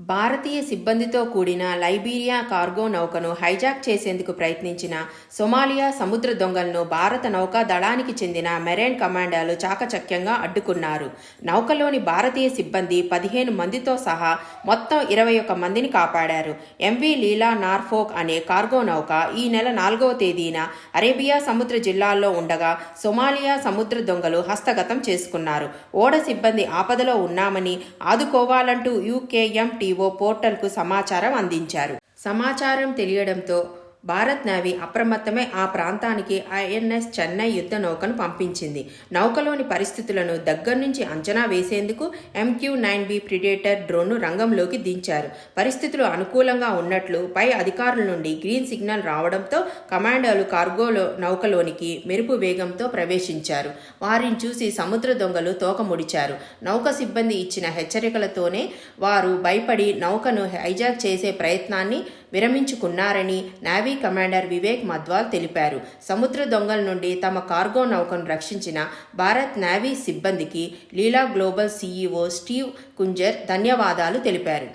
భారతీయ సిబ్బందితో కూడిన Liberia cargo నౌకను hijack చేసేందుకు ప్రయత్నించిన సొమాలియా సముద్ర దొంగలను భారత నౌకా దళానికి చెందిన మెరైన్ కమాండోలు చాకచక్యంగా అడ్డుకున్నారు. నౌకలోని భారతీయ సిబ్బంది 15 మందితో సహా మొత్తం 21 మందిని కాపాడారు. ఎంవి లీలా నార్ఫోక్ అనే కార్గో నౌక ఈ నెల 4వ తేదీన అరేబియా సముద్ర జిల్లాల్లో ఉండగా సొమాలియా సముద్ర దొంగలు హస్తగతం చేసుకున్నారు. ఓడ సిబ్బంది ఆపదలో ఉన్నామని ఆదుకోవాలంటూ యూకేఎంటీఓ పోర్టల్కు సమాచారం అందించారు. సమాచారం తెలియడంతో భారత్ నేవీ అప్రమత్తమై ఆ ప్రాంతానికి ఐఎన్ఎస్ చెన్నై యుద్ధ నౌకను పంపించింది. నౌకలోని పరిస్థితులను దగ్గర నుంచి అంచనా వేసేందుకు MQ-9B ప్రిడేటర్ డ్రోన్ను రంగంలోకి దించారు. పరిస్థితులు అనుకూలంగా ఉన్నట్లు పై అధికారుల నుండి గ్రీన్ సిగ్నల్ రావడంతో కమాండోలు కార్గో నౌకలోనికి మెరుపు వేగంతో ప్రవేశించారు. వారిని చూసి సముద్ర దొంగలు తోక ముడిచారు. నౌక సిబ్బంది ఇచ్చిన హెచ్చరికలతోనే వారు భయపడి నౌకను హైజాక్ చేసే ప్రయత్నాన్ని విరమించుకున్నారని నేవీ కమాండర్ వివేక్ మద్వాల్ తెలిపారు. సముద్ర దొంగల నుండి తమ కార్గో నౌకను రక్షించిన భారత్ నేవీ సిబ్బందికి లీలా గ్లోబల్ CEO స్టీవ్ కుంజర్ ధన్యవాదాలు తెలిపారు.